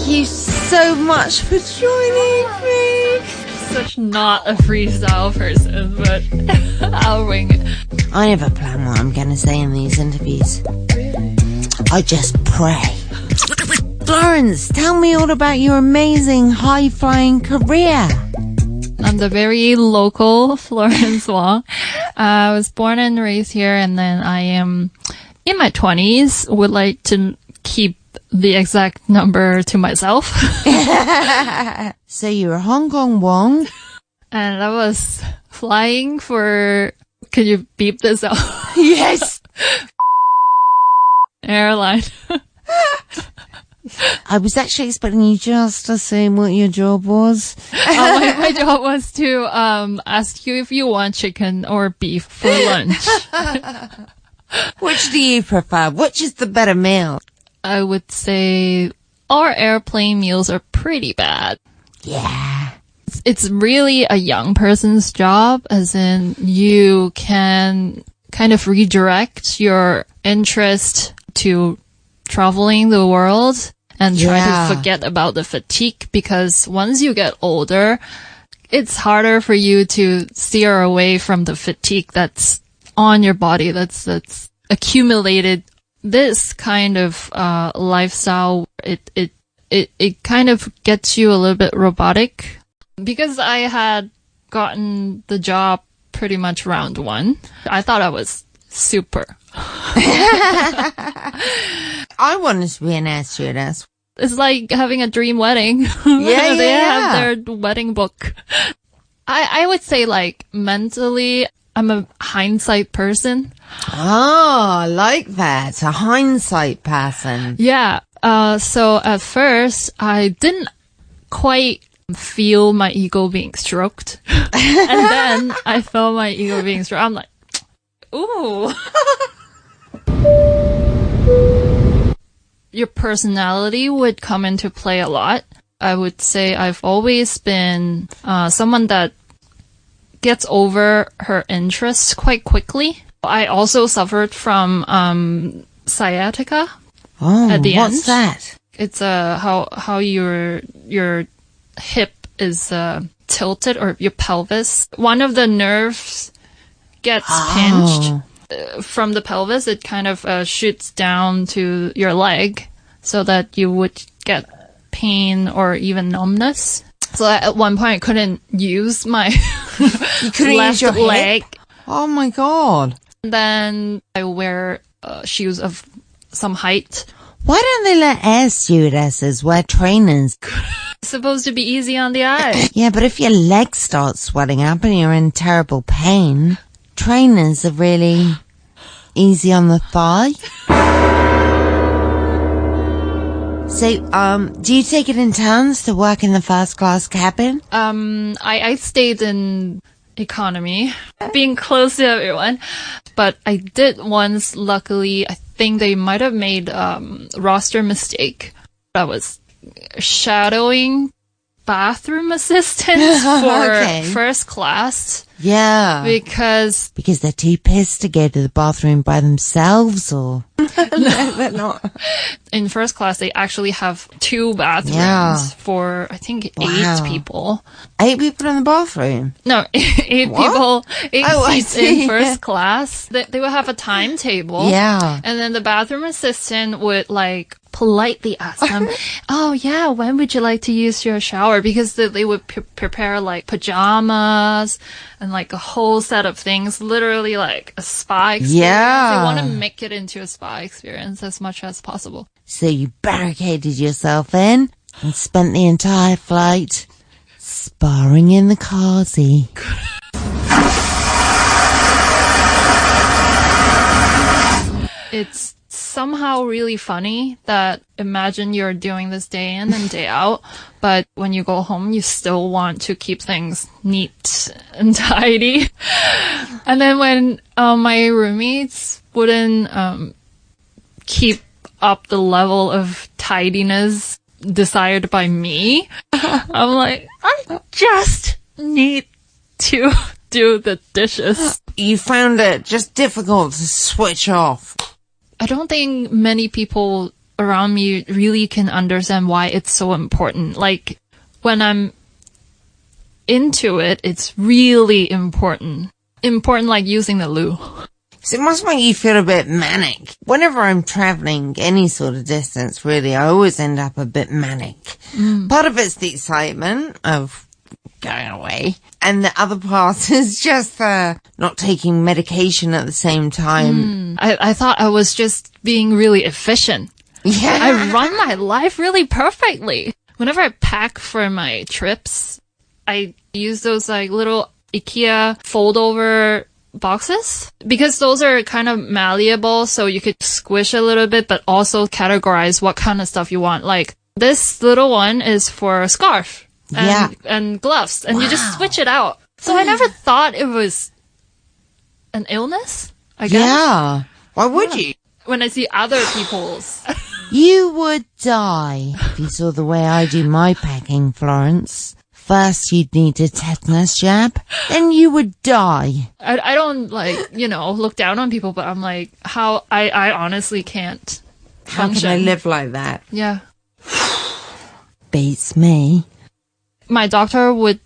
you so much for joining me. Such not a freestyle person, but I'll wing it. I never plan what I'm going to say in these interviews. Really? I just pray. Florence, tell me all about your amazing high-flying career. I'm the very local Florence Wong. I was born and raised here, and then I am in my 20s. Would like to keep the exact number to myself. So you're a Hong Kong Wong. And I was flying for... Can you beep this out? Yes. Airline. I was actually expecting you just to say what your job was. My job was to ask you if you want chicken or beef for lunch. Which do you prefer? Which is the better meal? I would say our airplane meals are pretty bad. Yeah. It's really a young person's job, as in you can kind of redirect your interest to traveling the world and try to forget about the fatigue, because once you get older, it's harder for you to steer away from the fatigue that's on your body, that's accumulated. This kind of lifestyle, it kind of gets you a little bit robotic. Because I had gotten the job pretty much round one, I thought I was super. I wanted to be an air stewardess. It's like having a dream wedding. They have their wedding book. I would say, like, mentally, I'm a hindsight person. Oh, I like that. A hindsight person. Yeah. So at first, I didn't quite feel my ego being stroked. And then I felt my ego being stroked. I'm like, ooh. Your personality would come into play a lot. I would say I've always been someone that gets over her interests quite quickly. I also suffered from sciatica. Oh, at the what's end. that? It's how your hip is tilted, or your pelvis. One of the nerves gets pinched from the pelvis. It kind of shoots down to your leg, so that you would get pain or even numbness. So at one point I couldn't use my left your leg. hip? Oh my god. Then I wear shoes of some height. Why don't they let air stewardesses wear trainers? It's supposed to be easy on the eye. Yeah, but if your legs start swelling up and you're in terrible pain, trainers are really easy on the thigh. So, do you take it in turns to work in the first class cabin? I stayed in economy, being close to everyone. But I did once, luckily, I think they might have made roster mistake. I was shadowing bathroom assistants for first class. Yeah. Because they're too pissed to go to the bathroom by themselves, or? No, they're not. In first class, they actually have 2 bathrooms for, I think, 8 people. 8 people in the bathroom? No, 8 What? people, 8 seats in first class. They would have a timetable. Yeah. And then the bathroom assistant would, like, politely ask them, oh yeah, when would you like to use your shower? Because they would prepare, like, pajamas and, like, a whole set of things, literally like a spa experience. Yeah. They want to make it into a spa experience as much as possible. So you barricaded yourself in and spent the entire flight sparring in the carsy. It's somehow really funny that imagine you're doing this day in and day out, but when you go home, you still want to keep things neat and tidy. And then when my roommates wouldn't keep up the level of tidiness desired by me, I'm like, I just need to do the dishes. You found it just difficult to switch off. I don't think many people around me really can understand why it's so important. Like, when I'm into it, it's really important. Important like using the loo. So it must make you feel a bit manic. Whenever I'm travelling any sort of distance, really, I always end up a bit manic. Part of it's the excitement of going away, and the other part is just not taking medication at the same time. I thought I was just being really efficient. Yeah. I run my life really perfectly. Whenever I pack for my trips, I use those like little IKEA fold-over boxes because those are kind of malleable, so you could squish a little bit, but also categorize what kind of stuff you want. Like, this little one is for a scarf and gloves, and you just switch it out. So I never thought it was an illness, I guess. Yeah. Why would you? When I see other people's. You would die if you saw the way I do my packing, Florence. First, you'd need a tetanus jab, then you would die. I don't, like, look down on people, but I'm like, I honestly can't function. How can I live like that? Yeah. Beats me. My doctor would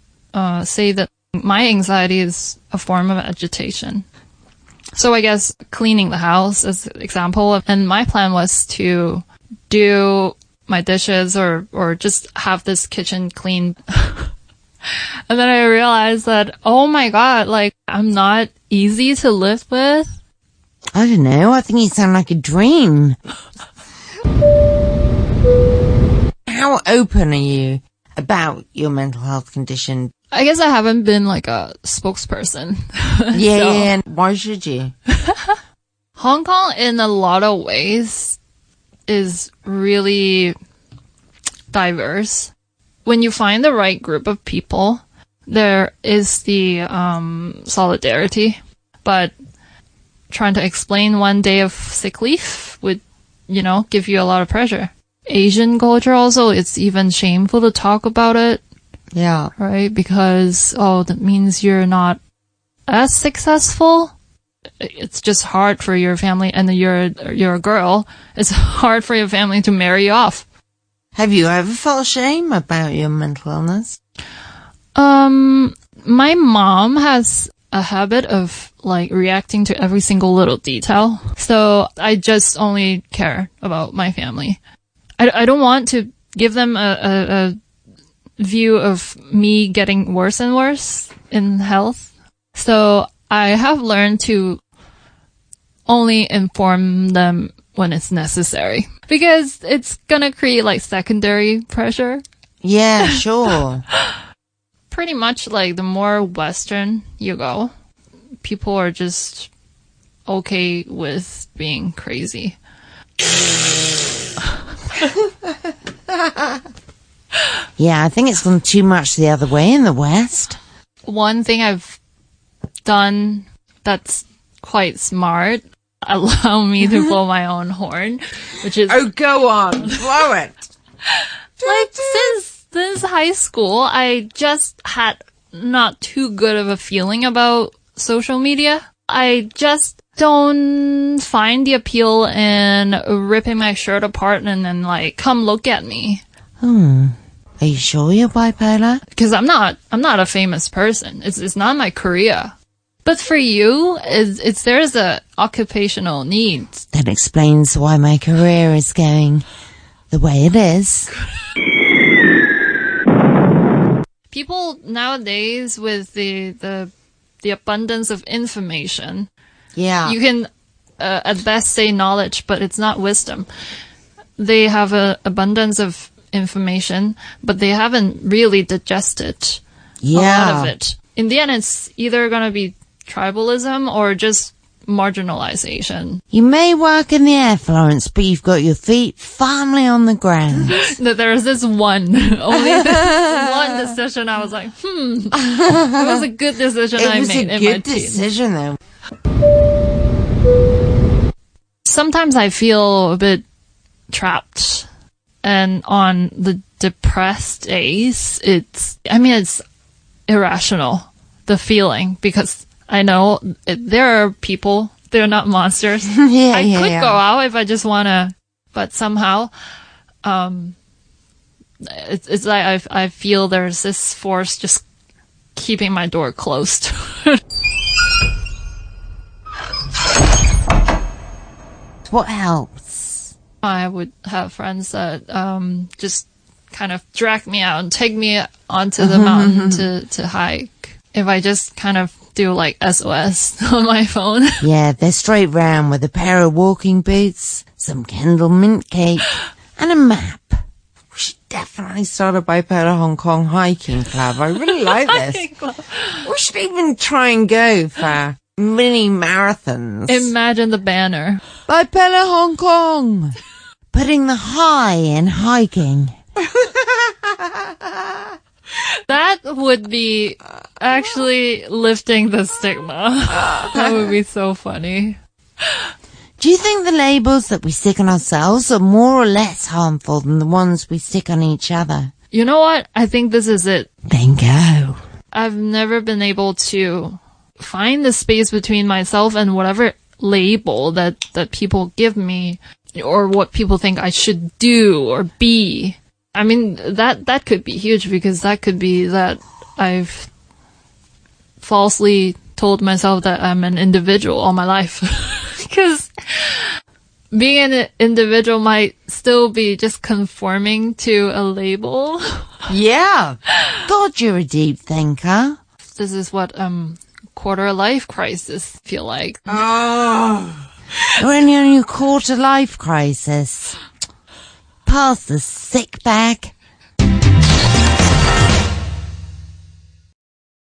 say that my anxiety is a form of agitation. So I guess cleaning the house is an example. And my plan was to do my dishes or just have this kitchen clean. And then I realized that, oh my God, like, I'm not easy to live with. I don't know. I think you sound like a dream. How open are you about your mental health condition? I guess I haven't been like a spokesperson. Yeah, So, yeah. Why should you? Hong Kong, in a lot of ways, is really diverse. When you find the right group of people, there is the solidarity. But trying to explain one day of sick leave would, give you a lot of pressure. Asian culture also, it's even shameful to talk about it. Yeah. Right? Because, that means you're not as successful. It's just hard for your family, and you're a girl. It's hard for your family to marry you off. Have you ever felt shame about your mental illness? My mom has a habit of like reacting to every single little detail. So I just only care about my family. I don't want to give them a view of me getting worse and worse in health. So I have learned to only inform them when it's necessary, because it's gonna create like secondary pressure. Yeah, sure. Pretty much like the more Western you go, people are just okay with being crazy. Yeah, I think it's gone too much the other way in the West. One thing I've done that's quite smart, allow me to blow my own horn, which is... Oh, go on. Blow it. Like, since high school, I just had not too good of a feeling about social media. I just don't find the appeal in ripping my shirt apart and then like, come look at me. Are you sure you're bipolar? Because I'm not a famous person. It's not my career. But for you, there's a occupational need. That explains why my career is going the way it is. People nowadays with the abundance of information, Yeah. you can at best say knowledge, but it's not wisdom. They have an abundance of information, but they haven't really digested a lot of it. In the end, it's either going to be tribalism or just marginalization. You may work in the air, Florence, but you've got your feet firmly on the ground. There's this only this one decision I was like, it was a good decision I made in my It was a good teens. decision, though. Sometimes I feel a bit trapped, and on the depressed days, it's irrational, the feeling, because I know there are people, they're not monsters. I could go out if I just want to but somehow, it's like I feel there's this force just keeping my door closed. What helps? I would have friends that just kind of drag me out and take me onto the mountain to hike. If I just kind of do like SOS on my phone. Yeah, they're straight round with a pair of walking boots, some Kendall mint cake, and a map. We should definitely start a bipolar Hong Kong hiking club. I really like this. We should even try and go for mini marathons. Imagine the banner. Bipolar Hong Kong. Putting the high in hiking. That would be actually lifting the stigma. That would be so funny. Do you think the labels that we stick on ourselves are more or less harmful than the ones we stick on each other? You know what? I think this is it. Then go. I've never been able to find the space between myself and whatever label that people give me, or what people think I should do or be. I mean, that could be huge, because that could be that I've falsely told myself that I'm an individual all my life. Because being an individual might still be just conforming to a label. Yeah. God, you're a deep thinker. This is what quarter life crisis feel like. Oh. When you're in your quarter life crisis, pass the sick bag.